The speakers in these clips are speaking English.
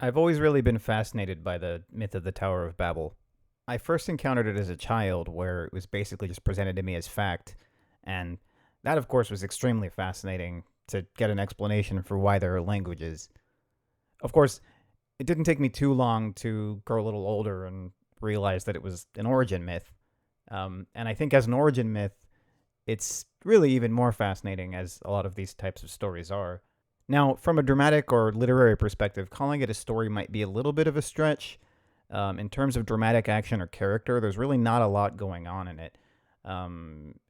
I've always really been fascinated by the myth of the Tower of Babel. I first encountered it as a child, where it was basically just presented to me as fact, and that, of course, was extremely fascinating to get an explanation for why there are languages. Of course, it didn't take me too long to grow a little older and realize that it was an origin myth. And I think as an origin myth, it's really even more fascinating, as a lot of these types of stories are. Now, from a dramatic or literary perspective, calling it a story might be a little bit of a stretch. In terms of dramatic action or character, there's really not a lot going on in it.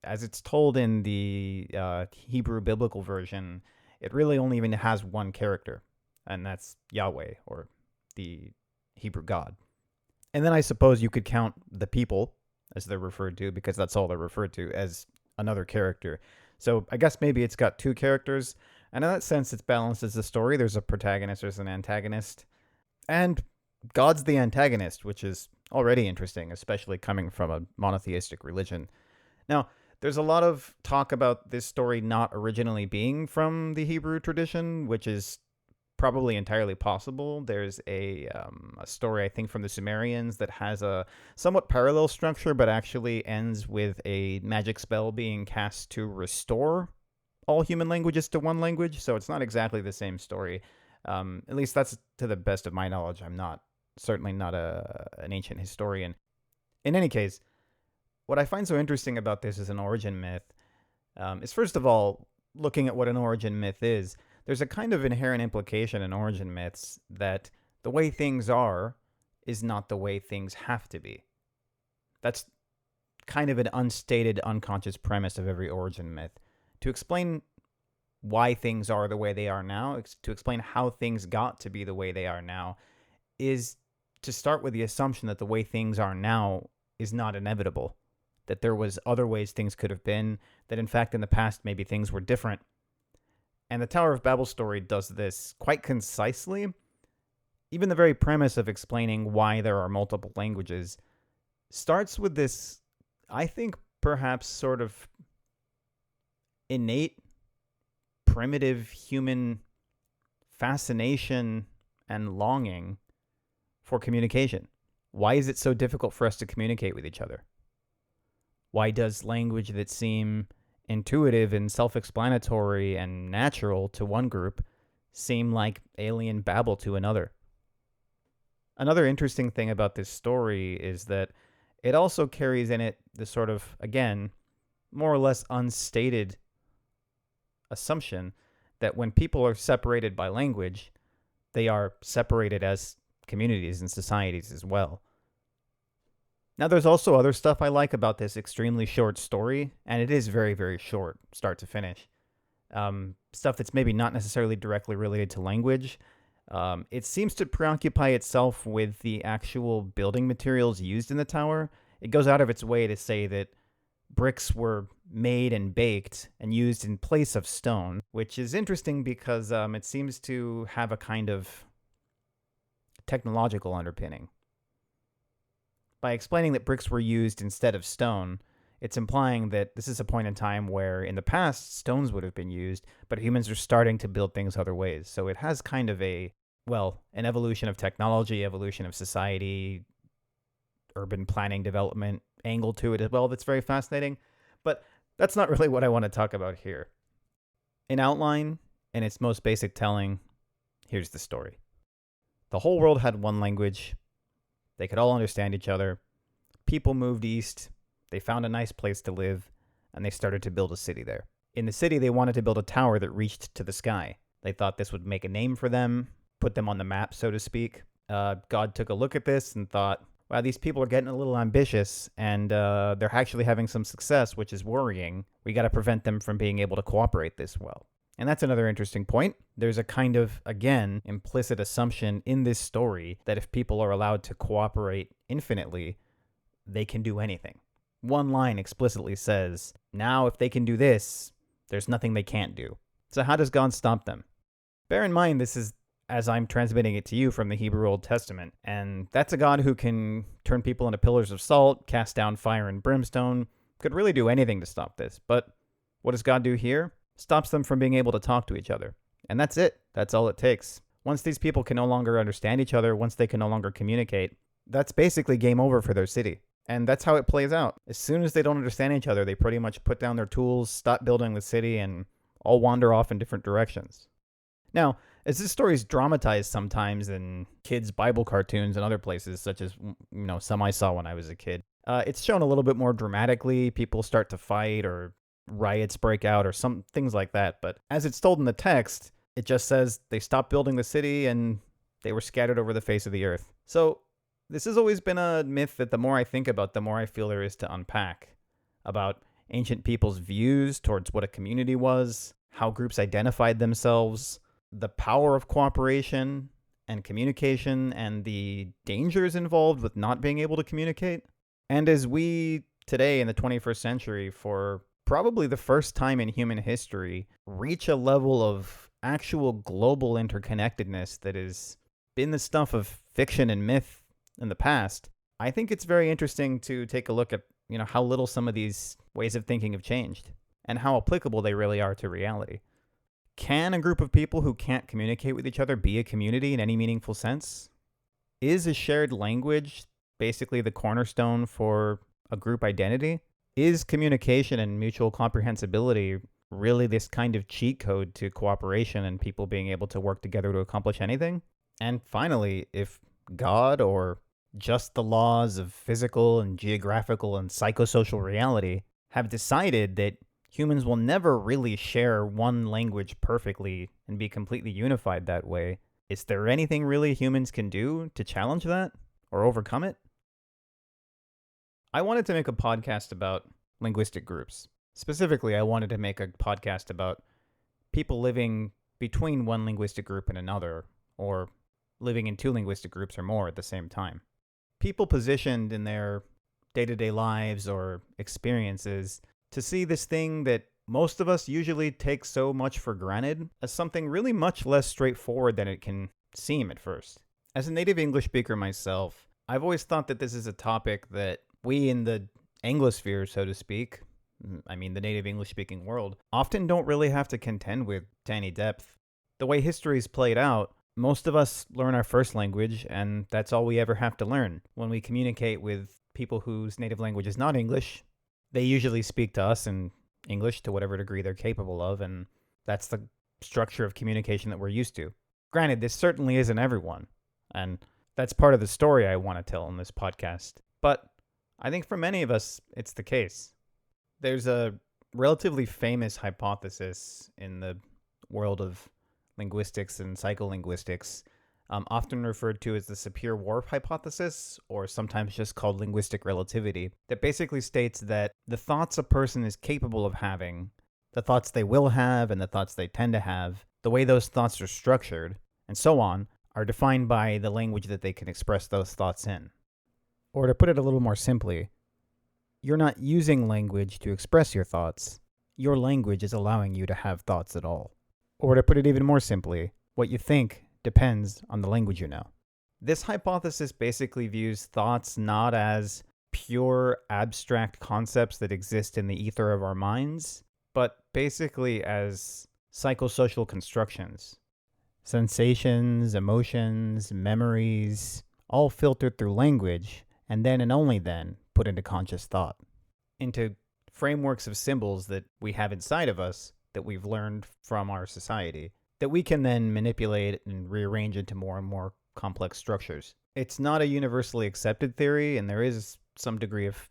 As it's told in the Hebrew biblical version, it really only even has one character, and that's Yahweh, or the Hebrew God. And then I suppose you could count the people, as they're referred to, because that's all they're referred to, as another character. So I guess maybe it's got two characters, and in that sense, it's balanced as a story. There's a protagonist, there's an antagonist, and God's the antagonist, which is already interesting, especially coming from a monotheistic religion. Now, there's a lot of talk about this story not originally being from the Hebrew tradition, which is probably entirely possible. There's a story, I think, from the Sumerians that has a somewhat parallel structure, but actually ends with a magic spell being cast to restore all human languages to one language. So it's not exactly the same story. At least that's to the best of my knowledge. I'm certainly not an ancient historian. In any case, what I find so interesting about this as an origin myth is, first of all, looking at what an origin myth is. There's a kind of inherent implication in origin myths that the way things are is not the way things have to be. That's kind of an unstated, unconscious premise of every origin myth. To explain why things are the way they are now, to explain how things got to be the way they are now, is to start with the assumption that the way things are now is not inevitable, that there was other ways things could have been, that in fact in the past maybe things were different. And the Tower of Babel story does this quite concisely. Even the very premise of explaining why there are multiple languages starts with this, I think, perhaps sort of innate, primitive human fascination and longing for communication. Why is it so difficult for us to communicate with each other? Why does language that seem intuitive and self-explanatory and natural to one group seem like alien babble to another? Another interesting thing about this story is that it also carries in it this sort of, again, more or less unstated assumption that when people are separated by language, they are separated as communities and societies as well. Now, there's also other stuff I like about this extremely short story, and it is very, very short, start to finish. Stuff that's maybe not necessarily directly related to language. It seems to preoccupy itself with the actual building materials used in the tower. It goes out of its way to say that bricks were made and baked and used in place of stone, which is interesting because it seems to have a kind of technological underpinning. By explaining that bricks were used instead of stone, it's implying that this is a point in time where in the past stones would have been used, but humans are starting to build things other ways. So it has kind of an evolution of technology, evolution of society, urban planning development angle to it as well that's very fascinating. But that's not really what I want to talk about here. In outline, in its most basic telling, here's the story. The whole world had one language. They could all understand each other. People moved east. They found a nice place to live, and they started to build a city there. In the city, they wanted to build a tower that reached to the sky. They thought this would make a name for them, put them on the map, so to speak. God took a look at this and thought, wow, these people are getting a little ambitious, and they're actually having some success, which is worrying. We got to prevent them from being able to cooperate this well. And that's another interesting point. There's a kind of, again, implicit assumption in this story that if people are allowed to cooperate infinitely, they can do anything. One line explicitly says, now if they can do this, there's nothing they can't do. So how does God stop them? Bear in mind, this is as I'm transmitting it to you from the Hebrew Old Testament, and that's a God who can turn people into pillars of salt, cast down fire and brimstone, could really do anything to stop this. But what does God do here? Stops them from being able to talk to each other. And that's it. That's all it takes. Once these people can no longer understand each other, once they can no longer communicate, that's basically game over for their city. And that's how it plays out. As soon as they don't understand each other, they pretty much put down their tools, stop building the city, and all wander off in different directions. Now, as this story is dramatized sometimes in kids' Bible cartoons and other places, such as, some I saw when I was a kid, it's shown a little bit more dramatically. People start to fight or riots break out or some things like that. But as it's told in the text, it just says they stopped building the city and they were scattered over the face of the earth. So this has always been a myth that the more I think about, the more I feel there is to unpack about ancient people's views towards what a community was, how groups identified themselves, the power of cooperation and communication, and the dangers involved with not being able to communicate. And as we today in the 21st century, for probably the first time in human history, reach a level of actual global interconnectedness that has been the stuff of fiction and myth in the past, I think it's very interesting to take a look at, how little some of these ways of thinking have changed and how applicable they really are to reality. Can a group of people who can't communicate with each other be a community in any meaningful sense? Is a shared language basically the cornerstone for a group identity? Is communication and mutual comprehensibility really this kind of cheat code to cooperation and people being able to work together to accomplish anything? And finally, if God or just the laws of physical and geographical and psychosocial reality have decided that humans will never really share one language perfectly and be completely unified that way, is there anything really humans can do to challenge that or overcome it? I wanted to make a podcast about linguistic groups. Specifically, I wanted to make a podcast about people living between one linguistic group and another, or living in two linguistic groups or more at the same time. People positioned in their day-to-day lives or experiences to see this thing that most of us usually take so much for granted as something really much less straightforward than it can seem at first. As a native English speaker myself, I've always thought that this is a topic that we in the Anglosphere, so to speak, the native English-speaking world, often don't really have to contend with to any depth. The way history's played out, most of us learn our first language, and that's all we ever have to learn. When we communicate with people whose native language is not English, they usually speak to us in English to whatever degree they're capable of, and that's the structure of communication that we're used to. Granted, this certainly isn't everyone, and that's part of the story I want to tell in this podcast. But I think for many of us, it's the case. There's a relatively famous hypothesis in the world of linguistics and psycholinguistics, often referred to as the Sapir-Whorf hypothesis, or sometimes just called linguistic relativity, that basically states that the thoughts a person is capable of having, the thoughts they will have and the thoughts they tend to have, the way those thoughts are structured, and so on, are defined by the language that they can express those thoughts in. Or to put it a little more simply, you're not using language to express your thoughts. Your language is allowing you to have thoughts at all. Or to put it even more simply, what you think depends on the language you know. This hypothesis basically views thoughts not as pure abstract concepts that exist in the ether of our minds, but basically as psychosocial constructions. Sensations, emotions, memories, all filtered through language, and then and only then put into conscious thought, into frameworks of symbols that we have inside of us that we've learned from our society, that we can then manipulate and rearrange into more and more complex structures. It's not a universally accepted theory, and there is some degree of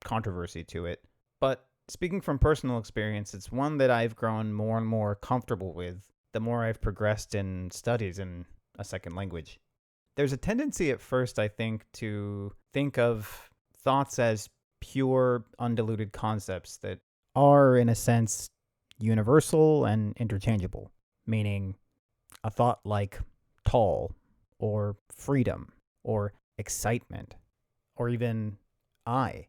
controversy to it. But speaking from personal experience, it's one that I've grown more and more comfortable with the more I've progressed in studies in a second language. There's a tendency at first, I think, to think of thoughts as pure, undiluted concepts that are, in a sense, universal and interchangeable, meaning a thought like tall, or freedom, or excitement, or even I,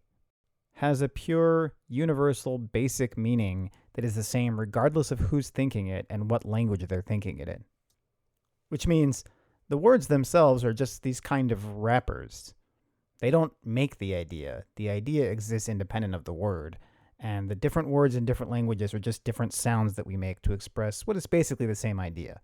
has a pure, universal, basic meaning that is the same regardless of who's thinking it and what language they're thinking it in. Which means the words themselves are just these kind of wrappers. They don't make the idea. The idea exists independent of the word, and the different words in different languages are just different sounds that we make to express what is basically the same idea.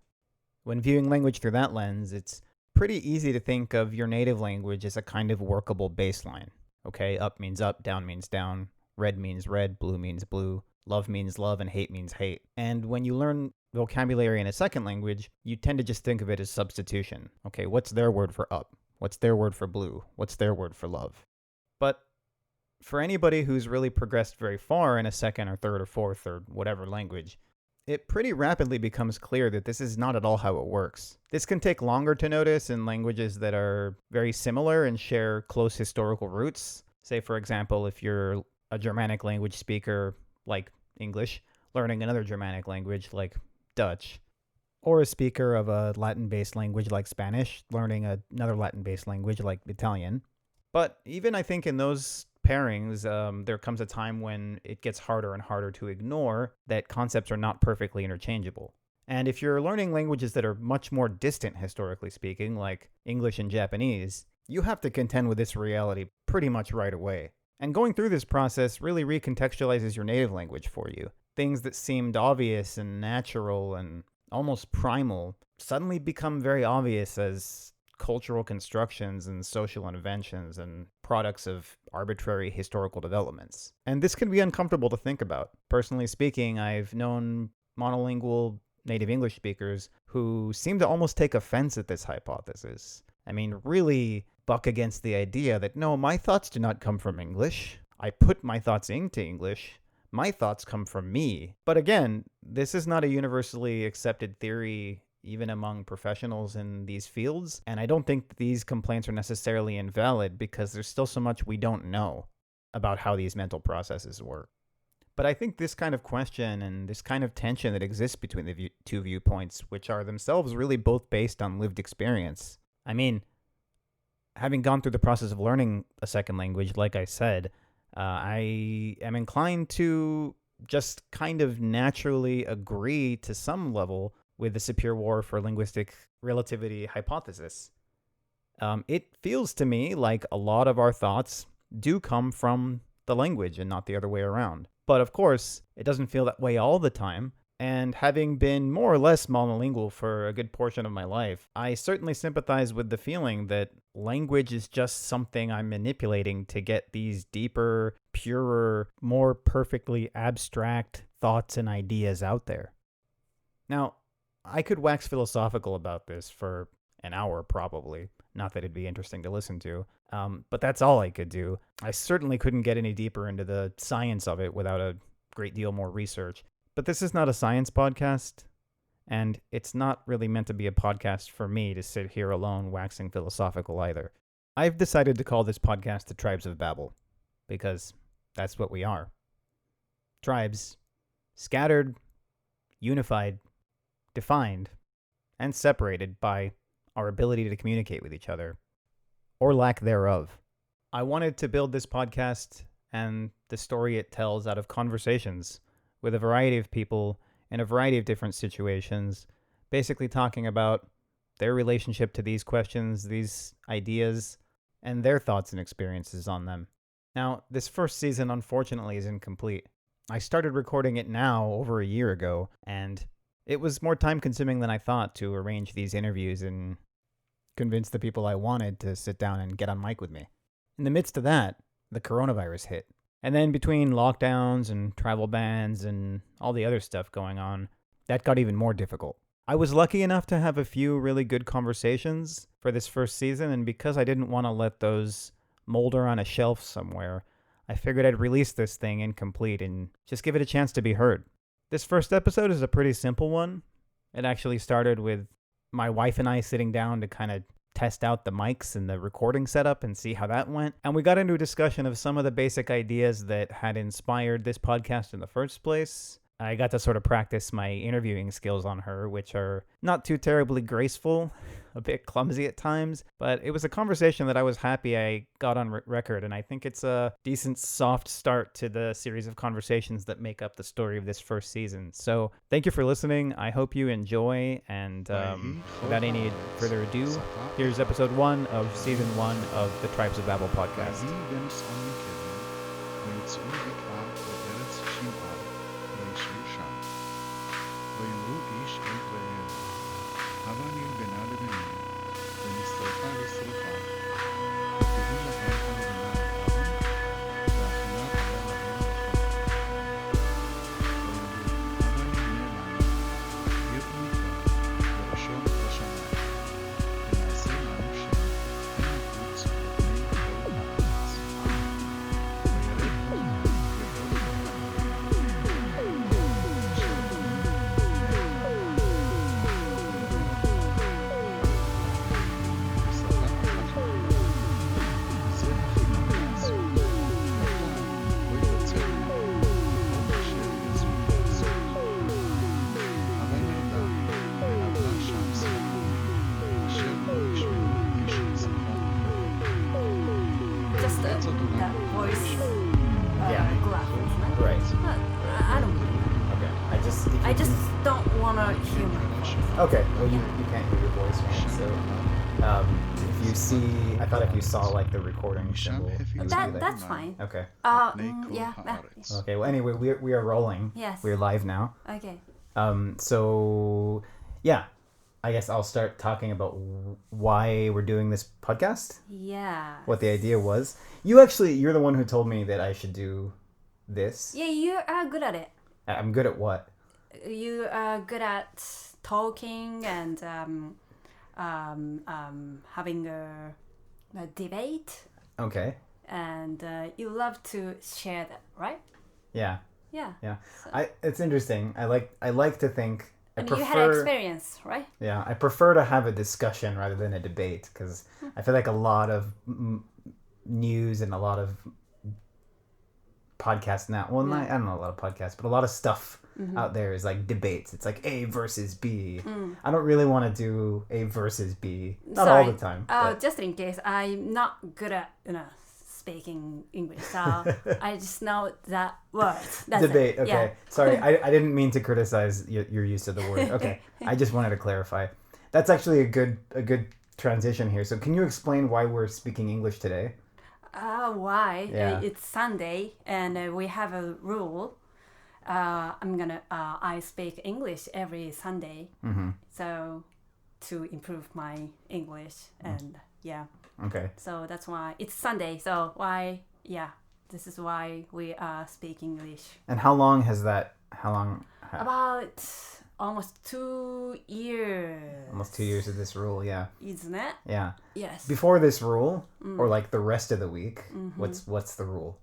When viewing language through that lens, it's pretty easy to think of your native language as a kind of workable baseline. Okay, up means up, down means down, red means red, blue means blue, love means love, and hate means hate. And when you learn vocabulary in a second language, you tend to just think of it as substitution. Okay, what's their word for up? What's their word for blue? What's their word for love? But for anybody who's really progressed very far in a second or third or fourth or whatever language, it pretty rapidly becomes clear that this is not at all how it works. This can take longer to notice in languages that are very similar and share close historical roots. Say, for example, if you're a Germanic language speaker like English, learning another Germanic language like Dutch, or a speaker of a Latin-based language like Spanish, learning another Latin-based language like Italian. But even I think in those pairings, there comes a time when it gets harder and harder to ignore that concepts are not perfectly interchangeable. And if you're learning languages that are much more distant, historically speaking, like English and Japanese, you have to contend with this reality pretty much right away. And going through this process really recontextualizes your native language for you. Things that seemed obvious and natural and almost primal suddenly become very obvious as cultural constructions and social inventions and products of arbitrary historical developments. And this can be uncomfortable to think about. Personally speaking, I've known monolingual native English speakers who seem to almost take offense at this hypothesis. I mean, really buck against the idea that, no, my thoughts do not come from English. I put my thoughts into English. My thoughts come from me. But again, this is not a universally accepted theory even among professionals in these fields. And I don't think these complaints are necessarily invalid because there's still so much we don't know about how these mental processes work. But I think this kind of question and this kind of tension that exists between the two viewpoints, which are themselves really both based on lived experience. I mean, having gone through the process of learning a second language, like I said, I am inclined to just kind of naturally agree to some level with the Sapir-Whorf for linguistic relativity hypothesis. It feels to me like a lot of our thoughts do come from the language and not the other way around. But of course, it doesn't feel that way all the time. And having been more or less monolingual for a good portion of my life, I certainly sympathize with the feeling that language is just something I'm manipulating to get these deeper, purer, more perfectly abstract thoughts and ideas out there. Now, I could wax philosophical about this for an hour, probably. Not that it'd be interesting to listen to, but that's all I could do. I certainly couldn't get any deeper into the science of it without a great deal more research. But this is not a science podcast, and it's not really meant to be a podcast for me to sit here alone waxing philosophical either. I've decided to call this podcast the Tribes of Babel, because that's what we are. Tribes, scattered, unified, defined, and separated by our ability to communicate with each other, or lack thereof. I wanted to build this podcast and the story it tells out of conversations with a variety of people in a variety of different situations, basically talking about their relationship to these questions, these ideas, and their thoughts and experiences on them. Now, this first season, unfortunately, is incomplete. I started recording it now over a year ago, and it was more time-consuming than I thought to arrange these interviews and convince the people I wanted to sit down and get on mic with me. In the midst of that, the coronavirus hit. And then between lockdowns and travel bans and all the other stuff going on, that got even more difficult. I was lucky enough to have a few really good conversations for this first season, and because I didn't want to let those molder on a shelf somewhere, I figured I'd release this thing incomplete and just give it a chance to be heard. This first episode is a pretty simple one. It actually started with my wife and I sitting down to kind of test out the mics and the recording setup and see how that went. And we got into a discussion of some of the basic ideas that had inspired this podcast in the first place. I got to sort of practice my interviewing skills on her, which are not too terribly graceful, a bit clumsy at times, but it was a conversation that I was happy I got on record, and I think it's a decent soft start to the series of conversations that make up the story of this first season. So thank you for listening. I hope you enjoy, and without any further ado, here's episode 1 of season 1 of the Tribes of Babel podcast. that voice Yeah. graph, isn't it? Right. But I don't believe that. Okay. I just don't want to hear my voice. Okay. Well, you can't hear your voice, right? So, if you see, I thought if you saw like the recording symbol, you would be there. That's fine. Okay. Yeah. Okay. Well, anyway, we are rolling. Yes. We're live now. Okay. So, yeah, I guess I'll start talking about why we're doing this podcast. Yeah. What the idea was. You're the one who told me that I should do this. Yeah, you are good at it. I'm good at what? You are good at talking and having a debate, Okay. and you love to share that, right? Yeah. Yeah. Yeah. So- It's interesting. I like to think. And you had experience, right? Yeah, I prefer to have a discussion rather than a debate because I feel like a lot of news and a lot of podcasts now. Well, I don't know a lot of podcasts, but a lot of stuff out there is like debates. It's like A versus B. I don't really want to do A versus B. Not all the time. But... Just in case, I'm not good at speaking English, so I just know that word. That's debate. it. Okay. Yeah. Sorry, I didn't mean to criticize your use of the word. Okay, I just wanted to clarify. That's actually a good transition here. So, can you explain why we're speaking English today? Why? Yeah. It's Sunday, and we have a rule. I speak English every Sunday, so to improve my English, and yeah. Okay. So that's why it's Sunday. So why? Yeah, this is why we are speaking English. And how long has that? About almost 2 years. Almost 2 years of this rule. Yeah. Isn't it? Yeah. Yes. Before this rule, or like the rest of the week, what's the rule?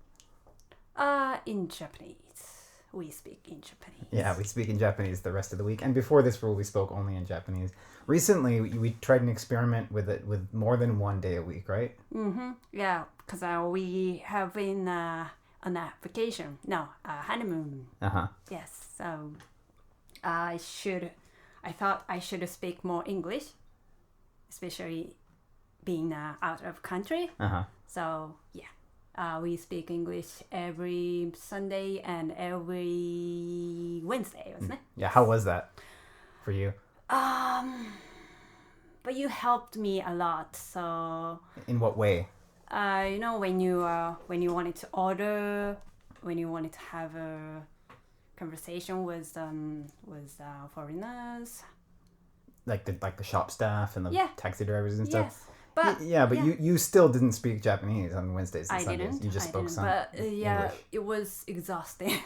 In Japanese, we speak in Japanese. Yeah, we speak in Japanese the rest of the week. And before this rule, we spoke only in Japanese. Recently, we tried an experiment with it with more than 1 day a week, right? Yeah, because we have been on a vacation. No, honeymoon. Yes. So I thought I should speak more English, especially being out of country. So yeah, we speak English every Sunday and every Wednesday, wasn't it? Yeah. How was that for you? But you helped me a lot. So In what way? when you wanted to order, when you wanted to have a conversation with foreigners, Like the shop staff and the taxi drivers and stuff. yes, but But you still didn't speak Japanese on Wednesdays and I Sundays. didn't. You just spoke some But English. it was exhausting.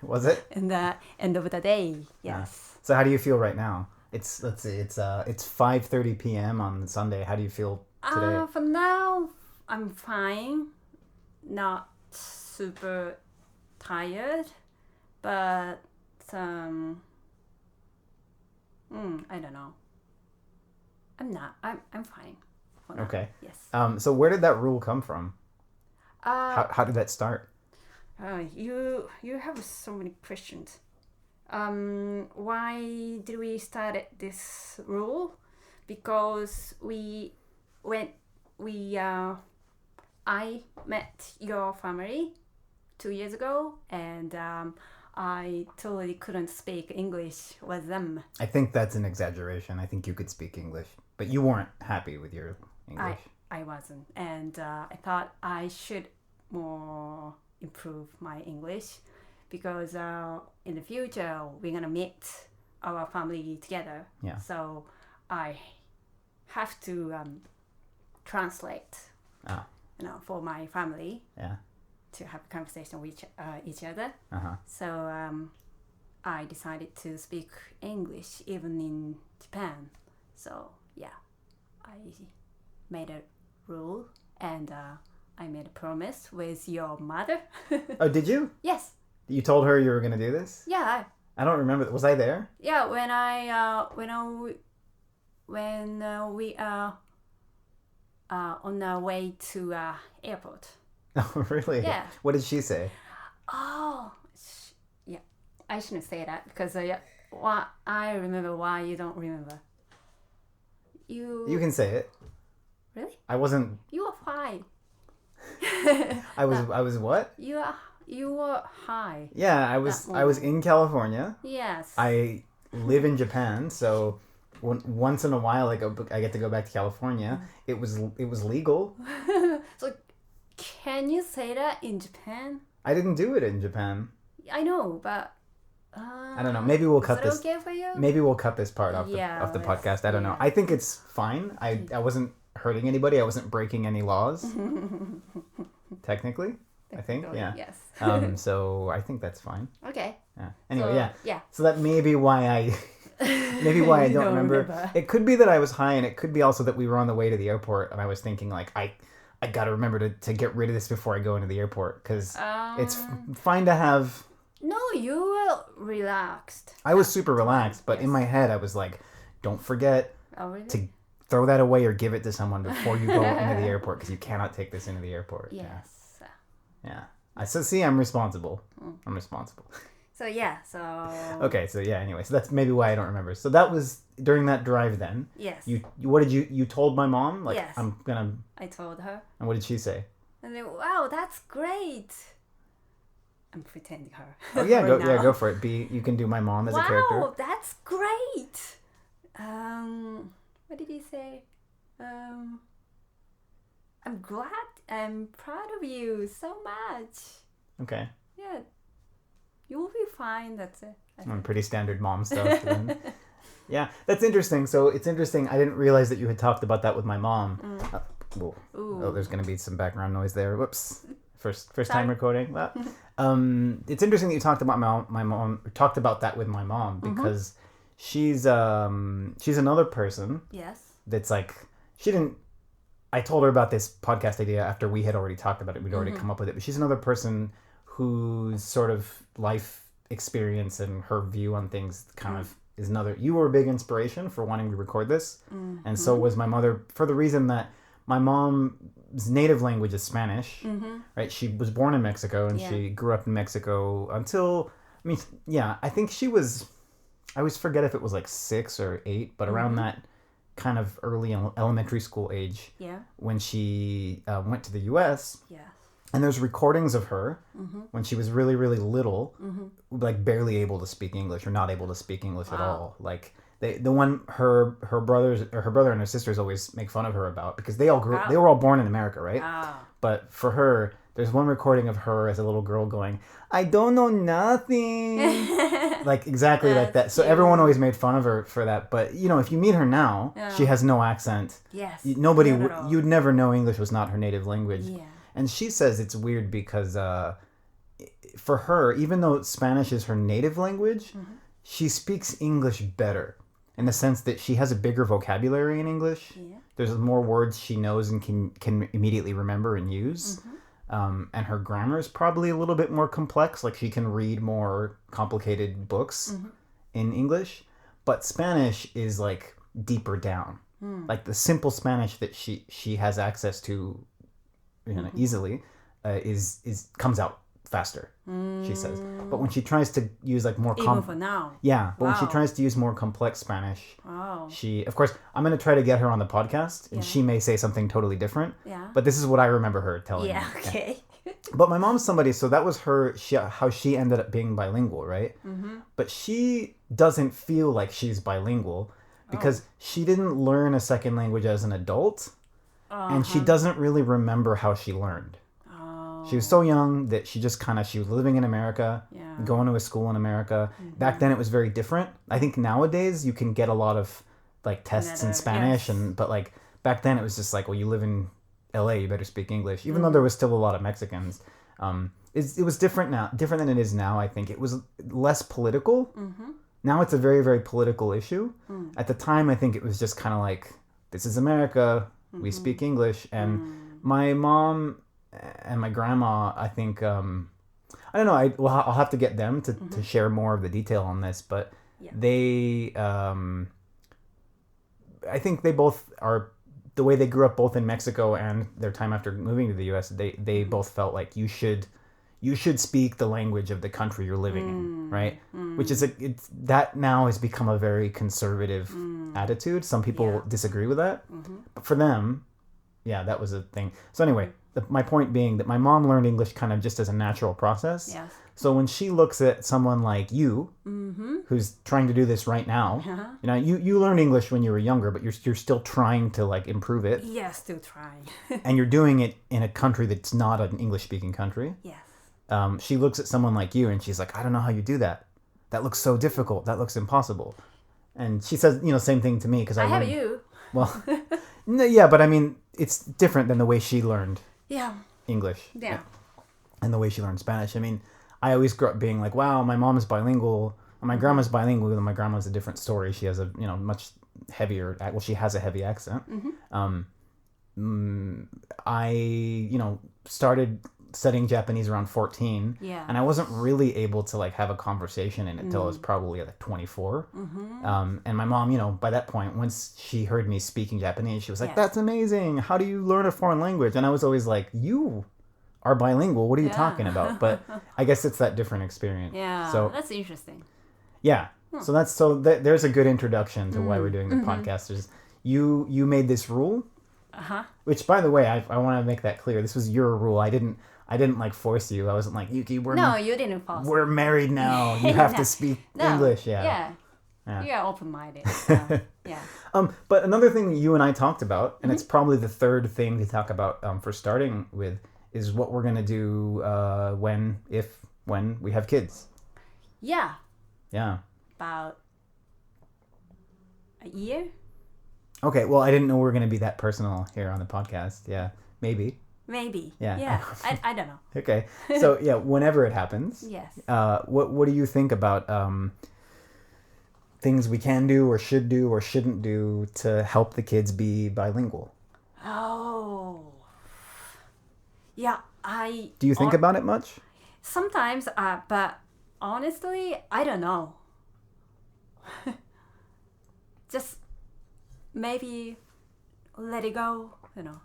Was it? In the end of the day, yes. So how do you feel right now? It's 5:30 p.m. on Sunday. How do you feel today? For now, I'm fine. Not super tired, but I don't know. I'm not. I'm fine. For now. Okay. Yes. So where did that rule come from? How did that start? You have so many questions. Why did we start this rule? Because I met your family 2 years ago, and I totally couldn't speak English with them. I think that's an exaggeration. I think you could speak English, but you weren't happy with your English. I wasn't, and I thought I should more improve my English, because in the future we're gonna meet our family together. Yeah. So I have to translate, for my family. Yeah. To have a conversation with each other. So I decided to speak English even in Japan. So yeah, I made a rule, and I made a promise with your mother. Oh, did you? Yes. You told her you were going to do this? Yeah. I don't remember. Was I there? Yeah, when we are on our way to airport. Oh, really? Yeah. What did she say? Oh, yeah. I shouldn't say that, because I remember why you don't remember. You can say it. Really? I wasn't... You were fine. I was what? You were high. Yeah, I was in California. Yes. I live in Japan, so once in a while I get to go back to California. It was legal. So can you say that in Japan? I didn't do it in Japan. I know, but I don't know. Maybe we'll cut this. Is it okay for you? Maybe we'll cut this part off the podcast. I don't know. I think it's fine. I wasn't hurting anybody. I wasn't breaking any laws. Technically, I think. Yeah. Yes. So I think that's fine. Okay. Yeah. Anyway, yeah. So that may be why I don't remember. It could be that I was high, and it could be also that we were on the way to the airport, and I was thinking like I got to remember to get rid of this before I go into the airport because it's fine to have. No, you were relaxed. I was super relaxed, but in my head I was like, don't forget to throw that away or give it to someone before you go into the airport because you cannot take this into the airport. Yes. Yeah. So see, I'm responsible. I'm responsible. So yeah, Okay, so yeah, anyway. So that's maybe why I don't remember. So that was during that drive then. Yes. What did you told my mom? Like, yes. I told her. And what did she say? And then, wow, that's great. I'm pretending her. Oh yeah, go for it. You can do my mom as a character. Wow, that's great. What did he say? I'm proud of you so much. Okay. Yeah. You'll be fine. That's it. Pretty standard mom stuff. Yeah, that's interesting. So it's interesting. I didn't realize that you had talked about that with my mom. Oh, there's going to be some background noise there. Whoops. First time recording. Well, it's interesting that you talked about my mom. Talked about that with my mom because she's another person. Yes. That's like she didn't. I told her about this podcast idea after we had already talked about it. We'd already come up with it. But she's another person whose sort of life experience and her view on things kind of is another. You were a big inspiration for wanting to record this, and so was my mother for the reason that my mom's native language is Spanish, right? She was born in Mexico and she grew up in Mexico until, I think she was, I always forget if it was like 6 or 8, but around that kind of early elementary school age when she went to the U.S. Yeah. And there's recordings of her when she was really, really little, like barely able to speak English or not able to speak English at all. Like the one her brother and her sisters always make fun of her about because they were all born in America, right? But for her, there's one recording of her as a little girl going, "I don't know nothing," like exactly like that. So everyone always made fun of her for that. But if you meet her now, she has no accent. Yes. You'd never know English was not her native language. Yeah. And she says it's weird because for her, even though Spanish is her native language, she speaks English better in the sense that she has a bigger vocabulary in English. Yeah. There's more words she knows and can immediately remember and use. And her grammar is probably a little bit more complex. Like she can read more complicated books in English. But Spanish is like deeper down. Like the simple Spanish that she has access to easily is comes out faster, she says. But when she tries to use like more even for now. Yeah, but when she tries to use more complex Spanish, she, of course, I'm going to try to get her on the podcast and she may say something totally different. Yeah. But this is what I remember her telling me. Yeah, okay. But my mom's somebody, so that was how she ended up being bilingual, right? But she doesn't feel like she's bilingual because she didn't learn a second language as an adult. And she doesn't really remember how she learned. She was so young that she just she was living in America, going to a school in America. Back then it was very different. I think nowadays you can get a lot of like tests in Spanish, but like back then it was just like, well, you live in LA, you better speak English. Even though there was still a lot of Mexicans. It was different than it is now, I think. It was less political. Now it's a very, very political issue. At the time, I think it was just kind of like, this is America. We speak English. And my mom and my grandma, I think, I don't know, I'll have to get them to share more of the detail on this, but they, I think they both are, the way they grew up both in Mexico and their time after moving to the U.S., they both felt like you should speak the language of the country you're living in, right? Which is that now has become a very conservative attitude. Some people disagree with that, but for them, that was a thing. So anyway, my point being that my mom learned English kind of just as a natural process. Yes. So when she looks at someone like you, who's trying to do this right now, you know, you learned English when you were younger, but you're still trying to like improve it. Yes, still trying. And you're doing it in a country that's not an English-speaking country. Yes. She looks at someone like you and she's like, I don't know how you do that. That looks so difficult. That looks impossible. And she says, you know, same thing to me because I have you. Well, no, yeah, but I mean, it's different than the way she learned English. Yeah. And the way she learned Spanish. I mean, I always grew up being like, wow, my mom is bilingual. My grandma's bilingual, and my grandma's a different story. She has a, you know, much heavier, well, she has a heavy accent. I, you know, started studying Japanese around 14. Yeah. And I wasn't really able to like have a conversation in it until I was probably like 24. And my mom, you know, by that point, once she heard me speaking Japanese, she was like, that's amazing. How do you learn a foreign language? And I was always like, you are bilingual. What are you talking about? But I guess it's that different experience. Yeah. So that's interesting. Yeah. So there's a good introduction to why we're doing the podcast. Is you made this rule, which by the way, I want to make that clear. This was your rule. I didn't like force you. I wasn't like, Yuki, you didn't force. We're married now. You have to speak English. Yeah. You are open-minded. Yeah. But another thing that you and I talked about, and it's probably the third thing to talk about for starting with, is what we're gonna do when we have kids. Yeah. Yeah. About a year. Okay. Well, I didn't know we were gonna be that personal here on the podcast. Yeah. Maybe. Yeah. Yeah. I don't know. Okay. So yeah, whenever it happens. Yes. What do you think about things we can do or should do or shouldn't do to help the kids be bilingual? Oh. Yeah, Do you think about it much? Sometimes, but honestly, I don't know. Just maybe let it go, you know.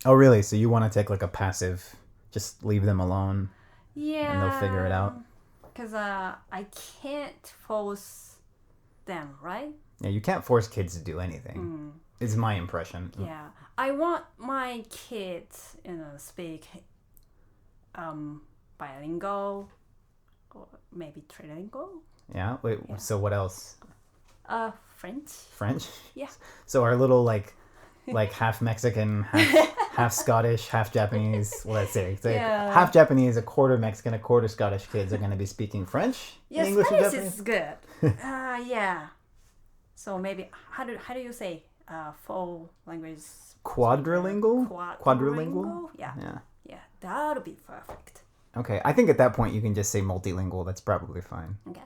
Oh, really? So you want to take like a passive, just leave them alone? Yeah. And they'll figure it out? Because I can't force them, right? Yeah, you can't force kids to do anything. Is my impression. Yeah. I want my kids, you know, speak bilingual or maybe trilingual. Yeah? Wait, so what else? French. French? Yeah. So our little like half Mexican, half Scottish, half Japanese, let's say. So half Japanese, a quarter Mexican, a quarter Scottish kids are going to be speaking French? Yeah, English Spanish and Japanese? is good. Yeah. So maybe, how do you say full language? Quadrilingual? Quadrilingual? Yeah. That'll be perfect. Okay, I think at that point you can just say multilingual. That's probably fine. Okay.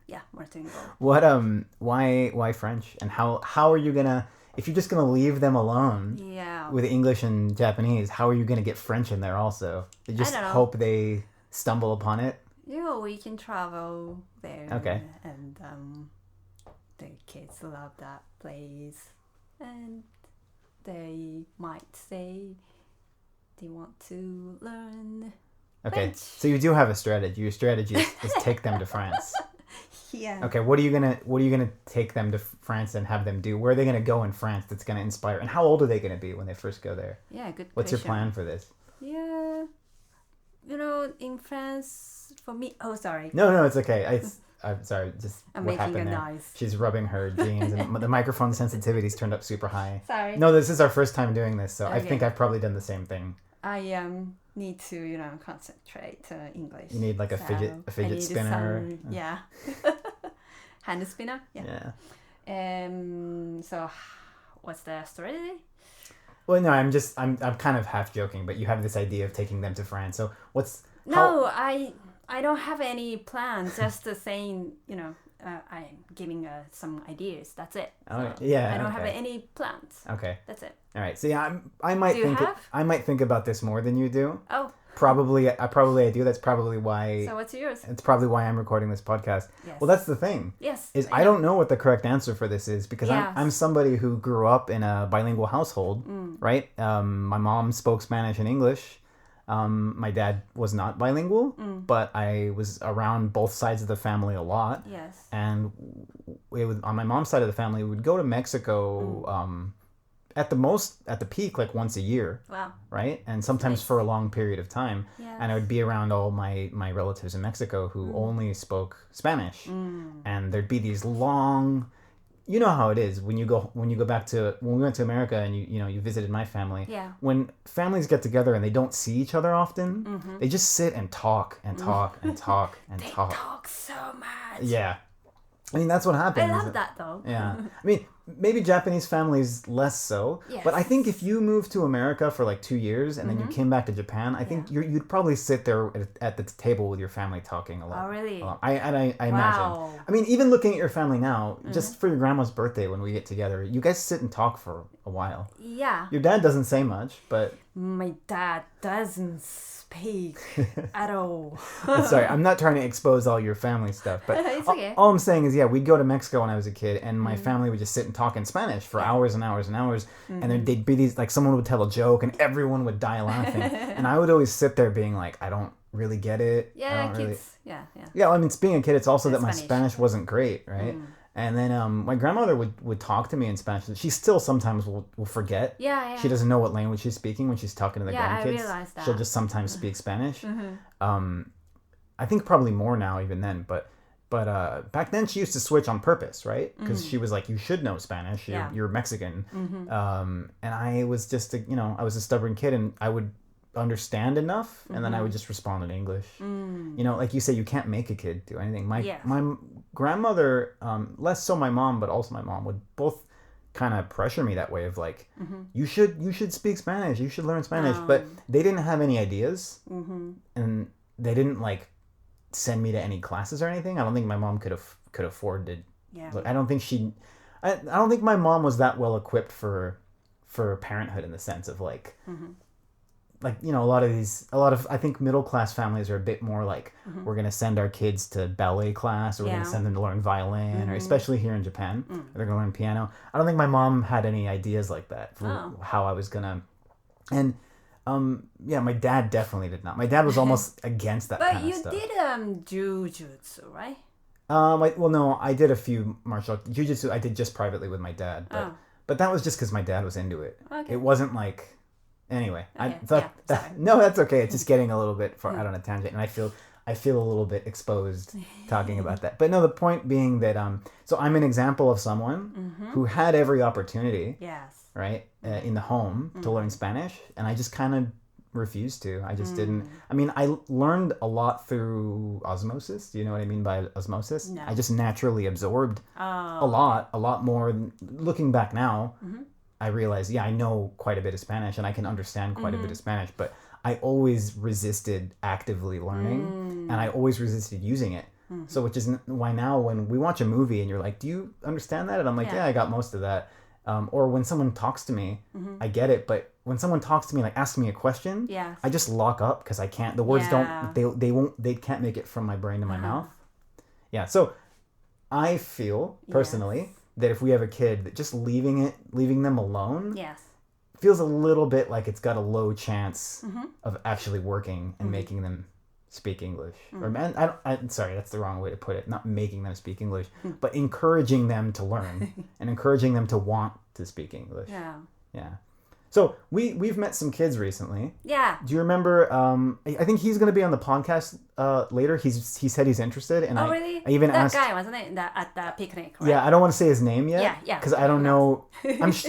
Yeah, multilingual. What why French? And how are you gonna, if you're just gonna leave them alone with English and Japanese, how are you gonna get French in there also? You just hope they stumble upon it? Yeah, we can travel there. Okay. And the kids love that place, and they might say they want to learn Okay, French. so you do have a strategy. Your strategy is take them to France. Yeah. Okay, what are you gonna take them to France and have them do? Where are they gonna go in France that's gonna inspire? And how old are they gonna be when they first go there? Yeah, good. What's your plan for this? Yeah, you know, in France, for me. Oh, sorry. No, it's okay. I'm sorry. Just I'm what making happened a there? noise. She's rubbing her jeans, and the microphone sensitivity's turned up super high. Sorry. No, this is our first time doing this, so I Okay. think I've probably done the same thing. I need to, you know, concentrate English. You need like a fidget spinner. Yeah. Hand spinner. Yeah. So, what's the strategy? Well, no, I'm kind of half joking, but you have this idea of taking them to France. So No, I don't have any plans. Just saying, you know, I'm giving some ideas. That's it. Oh, So yeah. I don't have any plans. Okay. That's it. All right. So yeah, I might think about this more than you do. Oh. Probably I do. That's probably why. So what's yours? It's probably why I'm recording this podcast. Yes. Well, that's the thing. Yes. Is I don't know what the correct answer for this is because I'm somebody who grew up in a bilingual household, right? My mom spoke Spanish and English. My dad was not bilingual, but I was around both sides of the family a lot. Yes. And on my mom's side of the family, we would go to Mexico at the peak, like once a year. Wow. Right? And sometimes for a long period of time. Yes. And I would be around all my relatives in Mexico who only spoke Spanish. And there'd be these long, you know how it is when you go back to, when we went to America and you visited my family. Yeah. When families get together and they don't see each other often, they just sit and talk and talk and talk and they talk. talk so much. Yeah. I mean, that's what happens. I love that though. Yeah. I mean, maybe Japanese families less so. Yes. But I think if you moved to America for like 2 years and then you came back to Japan, I think you'd probably sit there at the table with your family talking a lot. Oh, really? I imagine. I mean, even looking at your family now, just for your grandma's birthday when we get together, you guys sit and talk for a while. Yeah. Your dad doesn't say much, but... My dad doesn't speak at all. Sorry, I'm not trying to expose all your family stuff, but It's okay. all I'm saying is, we'd go to Mexico when I was a kid, and my family would just sit and talk in Spanish for hours and hours and hours, and then they'd be these, like, someone would tell a joke, and everyone would die laughing, and I would always sit there being like, I don't really get it. Yeah, kids. Really... Yeah. Yeah, I mean, being a kid, it's also that my Spanish. Spanish wasn't great, right? And then my grandmother would talk to me in Spanish. She still sometimes will forget. Yeah. She doesn't know what language she's speaking when she's talking to the grandkids. I realized that. She'll just sometimes speak Spanish. I think probably more now even then, but back then she used to switch on purpose, right? Because she was like, you should know Spanish. You're Mexican. And I was just I was a stubborn kid, and I would understand enough, and then I would just respond in English. Like you say, you can't make a kid do anything. My grandmother, less so my mom, but also my mom, would both kind of pressure me that way of like, you should speak Spanish, you should learn Spanish, but they didn't have any ideas, and they didn't like send me to any classes or anything. I don't think my mom could afford to. Look, I don't think my mom was that well equipped for parenthood, in the sense of like a lot of I think middle class families are a bit more like, we're going to send our kids to ballet class, or we're going to send them to learn violin, or especially here in Japan, they're going to learn piano. I don't think my mom had any ideas like that for how I was going to. And my dad definitely did not. My dad was almost against that kind of stuff. But you did jujutsu, right? No, I did a few martial arts. Jiu-jitsu I did just privately with my dad, but that was just because my dad was into it. Okay. It wasn't like... Anyway, Okay. no, that's okay. It's just getting a little bit far out on a tangent, and I feel a little bit exposed talking about that. But no, the point being that so I'm an example of someone who had every opportunity, right, in the home to learn Spanish, and I just kind of refused to. I just didn't. I mean, I learned a lot through osmosis. Do you know what I mean by osmosis? No. I just naturally absorbed a lot more. Looking back now. I realized, I know quite a bit of Spanish, and I can understand quite a bit of Spanish, but I always resisted actively learning, and I always resisted using it. So which is why now when we watch a movie and you're like, do you understand that? And I'm like, I got most of that. Or when someone talks to me, I get it, but when someone talks to me, like asking me a question, I just lock up because I can't, the words they can't make it from my brain to my mouth. Yeah, so I feel, personally... that if we have a kid, that just leaving them alone feels a little bit like it's got a low chance of actually working and making them speak English. Sorry, that's the wrong way to put it. Not making them speak English, but encouraging them to learn and encouraging them to want to speak English. Yeah. So we've met some kids recently. Yeah. Do you remember? I think he's going to be on the podcast later. He said he's interested, and really? I even asked. That guy, wasn't it, at the picnic? Right? Yeah, I don't want to say his name yet. Yeah. Because I don't know.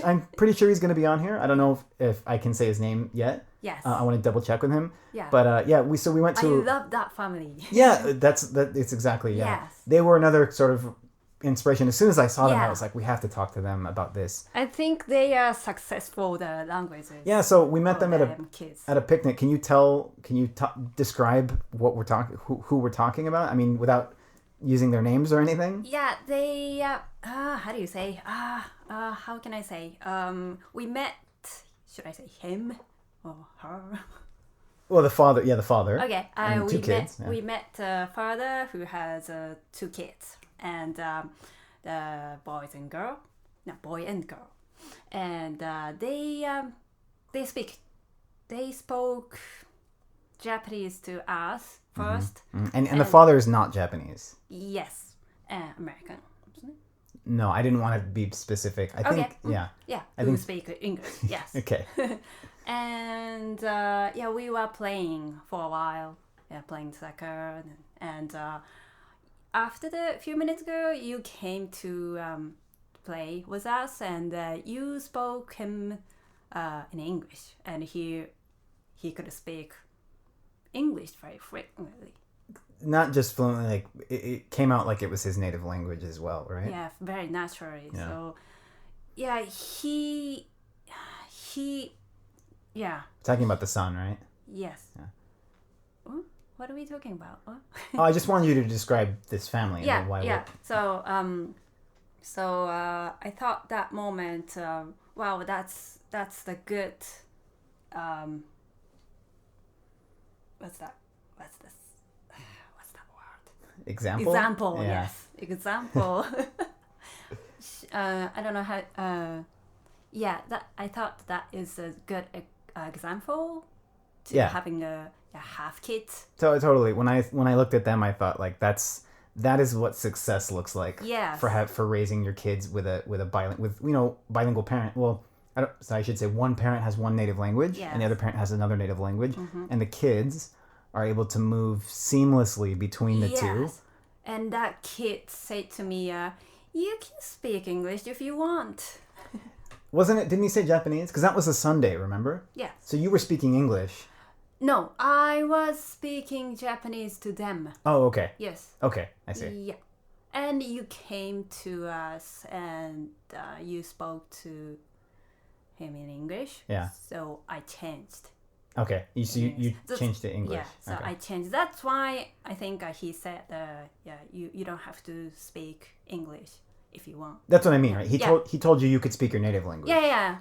I'm pretty sure he's going to be on here. I don't know if I can say his name yet. Yes. I want to double check with him. Yeah. But we went to. I love that family. Yeah, it's exactly Yes. They were another sort of inspiration. As soon as I saw them, I was like, we have to talk to them about this. I think they are successful, the languages. Yeah, so we met them at a picnic. Can you describe what we're talking, who we're talking about? I mean, without using their names or anything? Yeah, they how do you say? How can I say? We met, should I say him or her? Well, the father. Okay, and two kids. We met a father who has 2 kids. And the boy and girl, and they spoke Japanese to us first. And the father is not Japanese. Yes, American. No, I didn't want to be specific. I think, yeah. Yeah, I who think... speak English, yes. Okay. And we were playing for a while. Yeah, playing soccer. And after the few minutes ago, you came to play with us, and you spoke him in English, and he could speak English very frequently. Not just fluently, like it came out like it was his native language as well, right? Yeah, very naturally. Yeah. So, yeah, he, yeah. Talking about the son, right? Yes. Yeah. What are we talking about? What? Oh, I just wanted you to describe this family. Yeah, and why yeah. So, I thought that moment, wow, that's the good, what's that word? Example? Example, Yeah. yes. Example. I don't know how, I thought that is a good example to having a half kid. Totally. When I looked at them, I thought like that is what success looks like. Yes. For raising your kids with a bilingual parent. Well, I should say one parent has one native language, and the other parent has another native language, and the kids are able to move seamlessly between the two. And that kid said to me, "You can speak English if you want." Wasn't it? Didn't he say Japanese? Because that was a Sunday, remember? Yes. So you were speaking English. No, I was speaking Japanese to them. Oh, okay. Yes. Okay, I see. Yeah. And you came to us and you spoke to him in English. Yeah. So I changed. Okay. You changed to English. Yeah, so okay. I changed. That's why I think he said, you don't have to speak English if you want. That's what I mean, right? He told you could speak your native language. Yeah.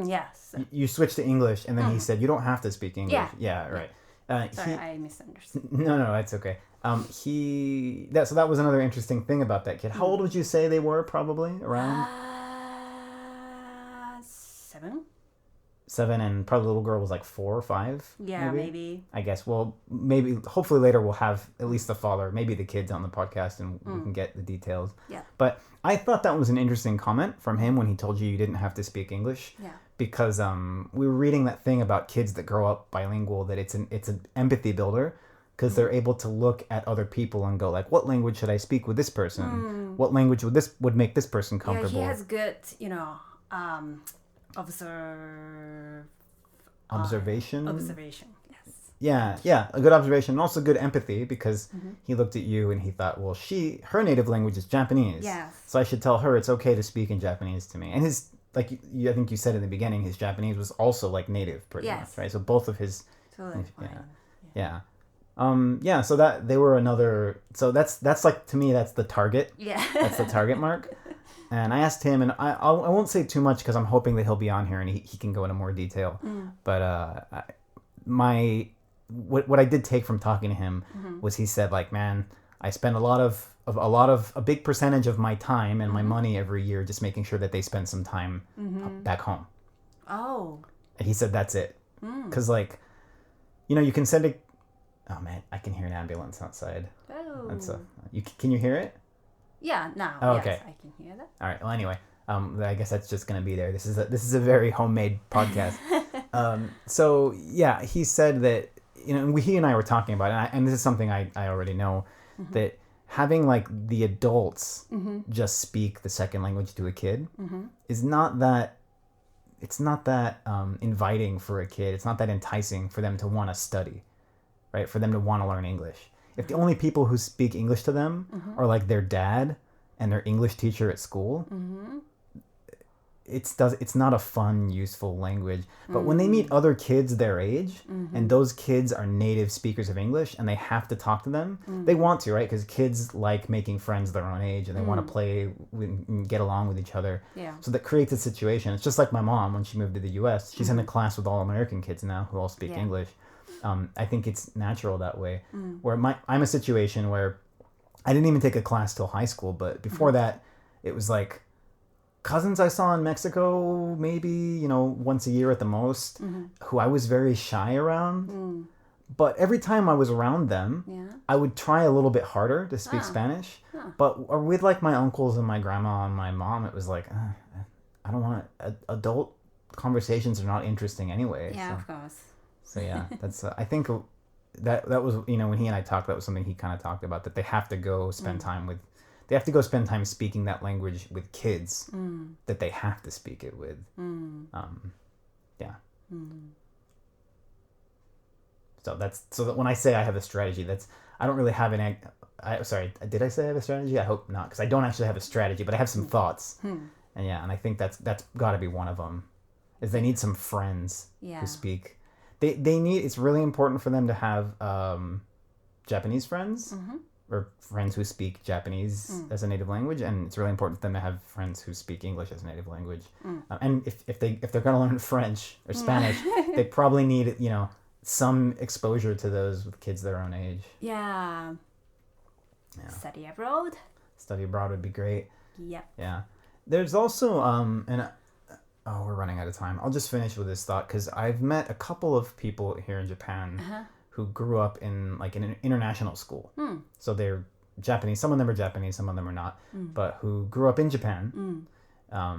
Yes. You switched to English, and then he said you don't have to speak English. Yeah, right. Sorry, I misunderstood. No, it's okay. So that was another interesting thing about that kid. How old would you say they were? Probably around 7. 7, and probably the little girl was like 4 or 5. Yeah, maybe. I guess. Well, maybe. Hopefully later we'll have at least the father, maybe the kids on the podcast, and we can get the details. Yeah. But I thought that was an interesting comment from him when he told you didn't have to speak English. Yeah. Because we were reading that thing about kids that grow up bilingual, that it's an empathy builder, because they're able to look at other people and go like, what language should I speak with this person? What language would make this person comfortable? Yeah, he has good, observation. Observation, yes. Yeah, a good observation, and also good empathy, because he looked at you and he thought, well, her native language is Japanese. Yes. So I should tell her it's okay to speak in Japanese to me. And his, like I think you said in the beginning, his Japanese was also like native, pretty much, right? So both of his. Totally fine. Yeah. So that they were another. So that's like, to me, that's the target. Yeah. That's the target mark. And I asked him, and I won't say too much because I'm hoping that he'll be on here and he can go into more detail. But what I did take from talking to him was he said, like, man, I spend a big percentage of my time and my money every year just making sure that they spend some time back home. Oh. And he said that's it. Because like, you can send it. Oh man, I can hear an ambulance outside. Oh. Can you hear it? Yeah, now. Oh, yes, okay. I can hear that. All right. Well, anyway, I guess that's just gonna be there. This is a very homemade podcast. So yeah, he said that he and I were talking about it, and this is something I already know, that having like the adults just speak the second language to a kid is not that. It's not that inviting for a kid. It's not that enticing for them to want to study, right? For them to want to learn English. If the only people who speak English to them are like their dad and their English teacher at school, it's not a fun, useful language. But when they meet other kids their age, and those kids are native speakers of English, and they have to talk to them, they want to, right? Because kids like making friends their own age, and they want to play and get along with each other. Yeah. So that creates a situation. It's just like my mom when she moved to the U.S. She's in a class with all American kids now who all speak English. I think it's natural that way. Where I'm a situation where I didn't even take a class till high school, but before that, it was like cousins I saw in Mexico, maybe once a year at the most, who I was very shy around. But every time I was around them, I would try a little bit harder to speak Spanish. But with like my uncles and my grandma and my mom, it was like, I don't want to. Adult conversations are not interesting anyway. Yeah, so. Of course. So yeah, that's I think that was when he and I talked, that was something he kind of talked about, that they have to go spend time with. They have to go spend time speaking that language with kids that they have to speak it with. Yeah. So that when I say I have a strategy, I don't really have sorry, did I say I have a strategy? I hope not, because I don't actually have a strategy, but I have some thoughts. And I think that's got to be one of them, is they need some friends who speak. They need. It's really important for them to have Japanese friends or friends who speak Japanese as a native language, and it's really important for them to have friends who speak English as a native language. And if they're going to learn French or Spanish, they probably need some exposure to those with kids their own age. Yeah. Study abroad. Study abroad would be great. Yep. Yeah. There's also we're running out of time. I'll just finish with this thought, because I've met a couple of people here in Japan who grew up in an international school. So they're Japanese. Some of them are Japanese, some of them are not. But who grew up in Japan. A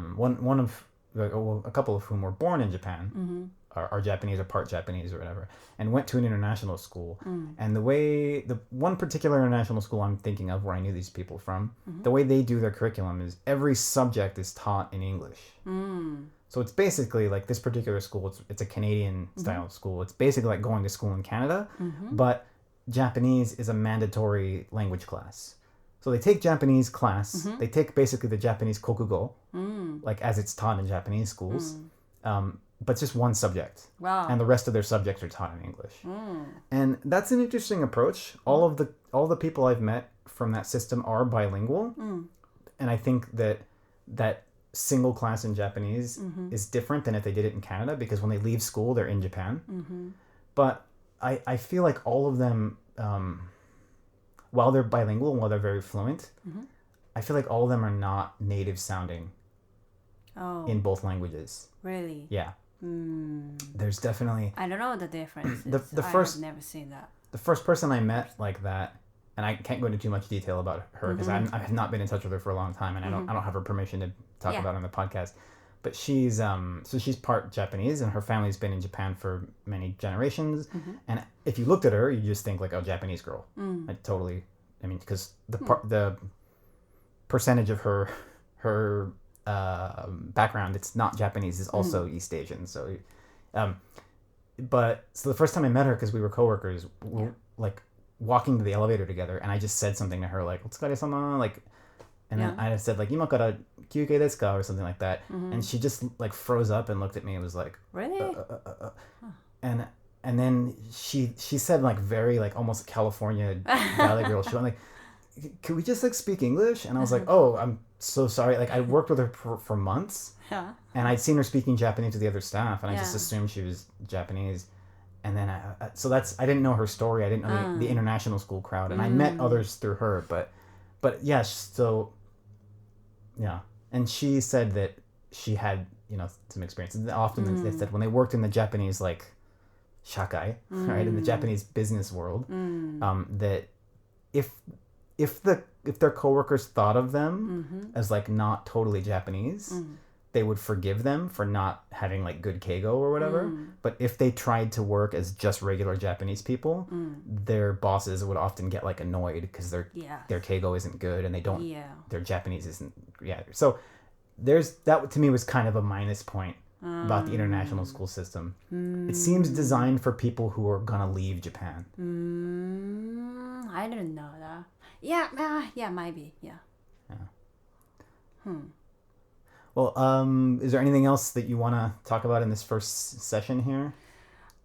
couple of whom were born in Japan. Are Japanese or part Japanese or whatever, and went to an international school. And the one particular international school I'm thinking of, where I knew these people from, the way they do their curriculum is every subject is taught in English. So it's basically like this particular school, it's a Canadian style school. It's basically like going to school in Canada, but Japanese is a mandatory language class. So they take Japanese class, they take basically the Japanese kokugo, like as it's taught in Japanese schools, but just one subject. Wow. And the rest of their subjects are taught in English. And that's an interesting approach. All the people I've met from that system are bilingual. And I think that single class in Japanese is different than if they did it in Canada, because when they leave school, they're in Japan. But I feel like all of them, while they're bilingual, while they're very fluent, I feel like all of them are not native sounding in both languages. Really? Yeah. There's definitely... I don't know the difference. I've never seen that. The first person I met like that, and I can't go into too much detail about her because I have not been in touch with her for a long time, and I don't have her permission to talk about it on the podcast. But she's part Japanese, and her family's been in Japan for many generations. And if you looked at her, you just think like, oh, Japanese girl. Because the percentage of her background, it's not Japanese, is also East Asian. So, so the first time I met her, because we were coworkers, we were like walking to the elevator together, and I just said something to her like, "Otsukare-sama," like, and then I just said like, "Ima kara kyukei desu ka?" or something like that, and she just like froze up and looked at me and was like, "Really?" And then she said like very like almost California Valley girl. She went like, "Could we just like speak English?" And I was like, "Oh, I'm so sorry." Like I worked with her for months, and I'd seen her speaking Japanese to the other staff, and I just assumed she was Japanese. And then I didn't know her story. I didn't know the international school crowd, and I met others through her. But yeah, so yeah. And she said that she had some experience. And often they said when they worked in the Japanese like shakai, right, in the Japanese business world, that if their coworkers thought of them as like not totally Japanese, they would forgive them for not having like good keigo or whatever. But if they tried to work as just regular Japanese people, their bosses would often get like annoyed because their keigo isn't good, and their Japanese isn't. So that to me was kind of a minus point about the international school system. It seems designed for people who are gonna leave Japan. I didn't know that. Yeah, maybe. Yeah. Well, is there anything else that you want to talk about in this first session here?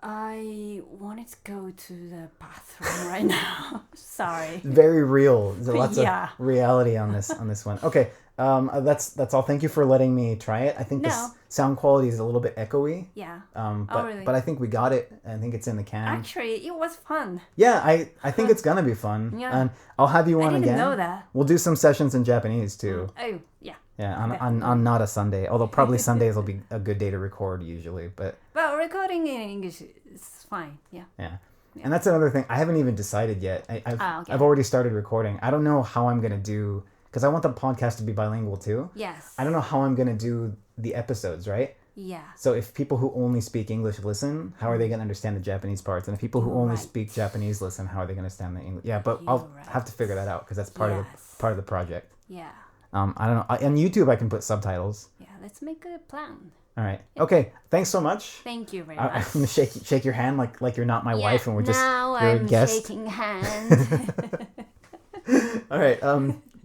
I wanted to go to the bathroom right now. Sorry. Very real. There's lots of reality on this one. Okay, that's all. Thank you for letting me try it. I think this sound quality is a little bit echoey. Yeah. Really? But I think we got it. I think it's in the can. Actually, it was fun. Yeah, I think it's gonna be fun. Yeah. And I'll have you on again. I didn't know that. We'll do some sessions in Japanese too. Oh, yeah. Yeah, on not a Sunday. Although probably Sundays will be a good day to record usually, but recording in English is fine. Yeah. Yeah. Yeah. And that's another thing. I haven't even decided yet. I've already started recording. I don't know how I'm going to do, because I want the podcast to be bilingual too. Yes. I don't know how I'm going to do the episodes, right? Yeah. So if people who only speak English listen, how are they going to understand the Japanese parts? And if people who only speak Japanese listen, how are they going to understand the English? Yeah, but I'll have to figure that out because that's part of the project. Yeah. I don't know. On YouTube, I can put subtitles. Yeah, let's make a plan. All right. Okay. Thanks so much. Thank you very much. I'm gonna shake your hand like you're not my wife and we're just now you're I'm a guest. shaking hands. All right.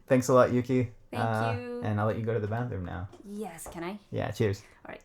Thanks a lot, Yuki. Thank you. And I'll let you go to the bathroom now. Yes. Can I? Yeah. Cheers. All right.